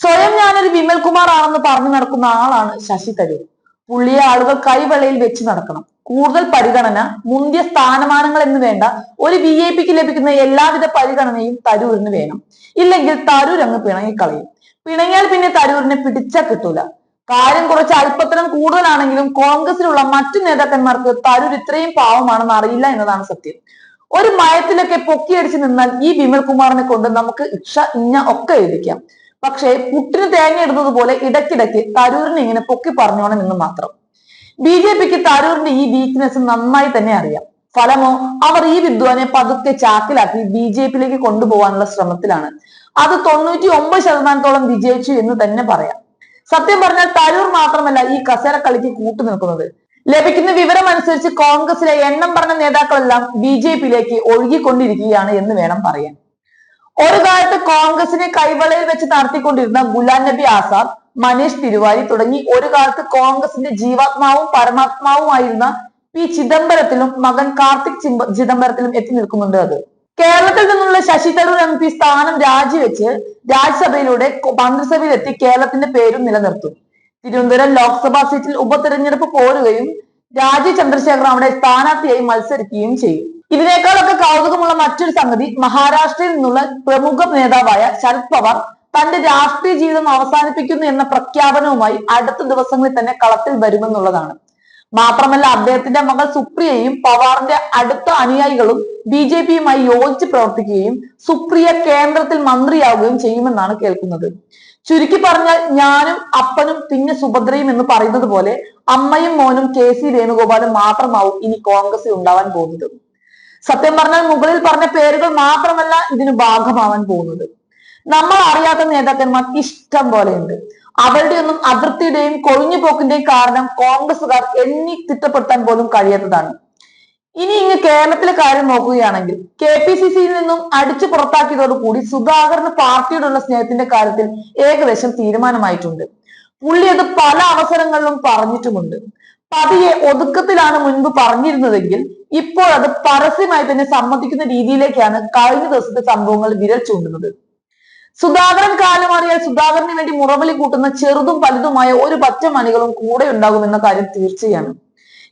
സ്വയം ഞാനൊരു വിമൽ കുമാർ ആണെന്ന് പറഞ്ഞു നടക്കുന്ന ആളാണ് ശശി തരൂർ. പുള്ളിയെ ആളുകൾ കൈവെള്ളയിൽ വെച്ച് നടക്കണം. കൂടുതൽ പരിഗണന, മുന്തിയ സ്ഥാനമാനങ്ങൾ എന്ന് വേണ്ട, ഒരു VIP ലഭിക്കുന്ന എല്ലാവിധ പരിഗണനയും തരൂരിന് വേണം. ഇല്ലെങ്കിൽ തരൂർ അങ്ങ് പിണങ്ങിക്കളയും. പിണങ്ങിയാൽ പിന്നെ തരൂരിനെ പിടിച്ചാൽ കിട്ടൂല. കാര്യം കുറച്ച് അല്പത്തരം കൂടുതലാണെങ്കിലും കോൺഗ്രസിലുള്ള മറ്റു നേതാക്കന്മാർക്ക് തരൂർ ഇത്രയും പാവമാണെന്ന് അറിയില്ല എന്നതാണ് സത്യം. ഒരു മയത്തിലൊക്കെ പൊക്കിയടിച്ച് നിന്നാൽ ഈ വിമൽ കുമാറിനെ കൊണ്ട് നമുക്ക് ഇക്ഷ ഇഞ്ഞ ഒക്കെ എഴുതിക്കാം. പക്ഷേ പുട്ടിന് തേങ്ങ ഇടുന്നത് പോലെ ഇടയ്ക്കിടയ്ക്ക് തരൂരിനെ ഇങ്ങനെ പൊക്കി പറഞ്ഞോണം എന്ന് മാത്രം. BJPക്ക് തരൂരിന്റെ ഈ വീക്ക്നെസ് നന്നായി തന്നെ അറിയാം. ഫലമോ, അവർ ഈ വിദ്വാനെ പതുക്കെ ചാക്കിലാക്കി BJPയിലേക്ക് കൊണ്ടുപോകാനുള്ള ശ്രമത്തിലാണ്. അത് 99% വിജയിച്ചു എന്ന് തന്നെ പറയാം. സത്യം പറഞ്ഞാൽ തരൂർ മാത്രമല്ല ഈ കസേര കളിക്ക് കൂട്ടുനിൽക്കുന്നത്. ലഭിക്കുന്ന വിവരം അനുസരിച്ച് കോൺഗ്രസിലെ എണ്ണം പറഞ്ഞ നേതാക്കളെല്ലാം BJPയിലേക്ക് ഒഴുകിക്കൊണ്ടിരിക്കുകയാണ് എന്ന് വേണം പറയാൻ. ഒരു കാലത്ത് കോൺഗ്രസിനെ കൈവളയിൽ വെച്ച് നടത്തിക്കൊണ്ടിരുന്ന ഗുലാം നബി ആസാദ്, മനീഷ് തിരുവാരി തുടങ്ങി ഒരു കാലത്ത് കോൺഗ്രസിന്റെ ജീവാത്മാവും പരമാത്മാവുമായിരുന്ന P ചിദംബരത്തിലും മകൻ കാർത്തിക് ചിദംബരത്തിലും എത്തി നിൽക്കുന്നുണ്ട്. അത് കേരളത്തിൽ നിന്നുള്ള ശശി തരൂർ MP സ്ഥാനം രാജിവെച്ച് രാജ്യസഭയിലൂടെ മന്ത്രിസഭയിൽ എത്തി കേരളത്തിന്റെ പേരും നിലനിർത്തും. തിരുവനന്തപുരം ലോക്സഭാ സീറ്റിൽ ഉപതെരഞ്ഞെടുപ്പ് പോരുകയും രാജീവ് ചന്ദ്രശേഖർ അവിടെ സ്ഥാനാർത്ഥിയായി മത്സരിക്കുകയും ചെയ്യും. ഇതിനേക്കാളൊക്കെ കൗതുകമുള്ള മറ്റൊരു സംഗതി, മഹാരാഷ്ട്രയിൽ നിന്നുള്ള പ്രമുഖ നേതാവായ ശരത് പവാർ തന്റെ രാഷ്ട്രീയ ജീവിതം അവസാനിപ്പിക്കുന്നു എന്ന പ്രഖ്യാപനവുമായി അടുത്ത ദിവസങ്ങളിൽ തന്നെ കളത്തിൽ വരുമെന്നുള്ളതാണ്. മാത്രമല്ല, അദ്ദേഹത്തിന്റെ മകൾ സുപ്രിയയും പവാറിന്റെ അടുത്ത അനുയായികളും BJPയുമായി യോജിച്ച് പ്രവർത്തിക്കുകയും സുപ്രിയ കേന്ദ്രത്തിൽ മന്ത്രിയാവുകയും ചെയ്യുമെന്നാണ് കേൾക്കുന്നത്. ചുരുക്കി പറഞ്ഞാൽ ഞാനും അപ്പനും പിന്നെ സുഭദ്രയും എന്ന് പറയുന്നത് പോലെ അമ്മയും മോനും KC വേണുഗോപാലും മാത്രമാവും ഇനി കോൺഗ്രസിൽ ഉണ്ടാവാൻ പോകുന്നത്. സത്യം പറഞ്ഞാൽ മുകളിൽ പറഞ്ഞ പേരുകൾ മാത്രമല്ല ഇതിന് ഭാഗമാവാൻ പോകുന്നത്. നമ്മൾ അറിയാത്ത നേതാക്കന്മാർ ഇഷ്ടം പോലെയുണ്ട്. അവരുടെ ഒന്നും അതൃപ്തിയുടെയും കൊഴിഞ്ഞുപോക്കിന്റെയും കാരണം കോൺഗ്രസുകാർ എണ്ണി തിട്ടപ്പെടുത്താൻ പോലും കഴിയാത്തതാണ്. ഇനി ഇങ്ങ് കേരളത്തിലെ കാര്യം നോക്കുകയാണെങ്കിൽ KPCCയിൽ നിന്നും അടിച്ചു പുറത്താക്കിയതോടുകൂടി സുധാകരന് പാർട്ടിയോടുള്ള സ്നേഹത്തിന്റെ കാര്യത്തിൽ ഏകദേശം തീരുമാനമായിട്ടുണ്ട്. പുള്ളി അത് പല അവസരങ്ങളിലും പറഞ്ഞിട്ടുമുണ്ട്. പതിയെ ഒതുക്കത്തിലാണ് മുൻപ് പറഞ്ഞിരുന്നതെങ്കിൽ ഇപ്പോൾ അത് പരസ്യമായി തന്നെ സമ്മതിക്കുന്ന രീതിയിലേക്കാണ് കഴിഞ്ഞ ദിവസത്തെ സംഭവങ്ങൾ വിരൽ ചൂണ്ടുന്നത്. സുധാകരൻ കാലം മാറിയാൽ സുധാകരന് വേണ്ടി മുറവിളി കൂട്ടുന്ന ചെറുതും വലുതുമായ ഒരു പറ്റം അണികളും കൂടെ ഉണ്ടാകുമെന്ന കാര്യം തീർച്ചയാണ്.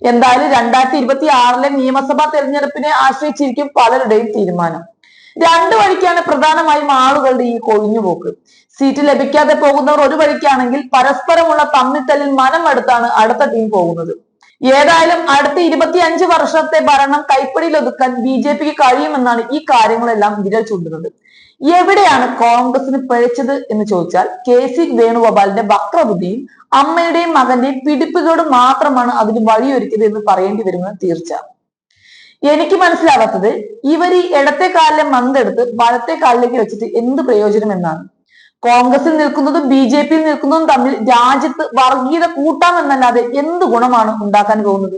എന്തായാലും 2026 നിയമസഭാ തെരഞ്ഞെടുപ്പിനെ ആശ്രയിച്ചിരിക്കും പലരുടെയും തീരുമാനം. രണ്ടു വഴിക്കാണ് പ്രധാനമായും ആളുകളുടെ ഈ കൊഴിഞ്ഞുപോക്ക്. സീറ്റ് ലഭിക്കാതെ പോകുന്നവർ ഒരു വഴിക്കാണെങ്കിൽ പരസ്പരമുള്ള തമ്മിത്തല്ലിൽ മനമെടുത്താണ് അടുത്ത ടീം പോകുന്നത്. ഏതായാലും അടുത്ത 25 വർഷത്തെ ഭരണം കൈപ്പിടിയിൽ ഒതുക്കാൻ BJPക്ക് കഴിയുമെന്നാണ് ഈ കാര്യങ്ങളെല്ലാം വിരൽ ചൂണ്ടുന്നത്. എവിടെയാണ് കോൺഗ്രസിന് പിഴച്ചത് എന്ന് ചോദിച്ചാൽ KC വേണുഗോപാലിന്റെ വക്രബുദ്ധിയും അമ്മയുടെയും മകന്റെയും പിടിപ്പുകേടും മാത്രമാണ് അതിന് വഴിയൊരുക്കിയത് എന്ന് പറയേണ്ടി വരുമെന്ന് തീർച്ച. എനിക്ക് മനസ്സിലാവാത്തത്, ഇവർ ഈ ഇടത്തെ കാലിലെ മന്തെടുത്ത് വലത്തെ കാലിലേക്ക് വെച്ചിട്ട് എന്ത് പ്രയോജനം എന്നാണ്. കോൺഗ്രസിൽ നിൽക്കുന്നതും BJPയിൽ നിൽക്കുന്നതും തമ്മിൽ രാജ്യത്ത് വർഗീയത കൂട്ടാമെന്നല്ലാതെ എന്ത് ഗുണമാണ് ഉണ്ടാക്കാൻ പോകുന്നത്?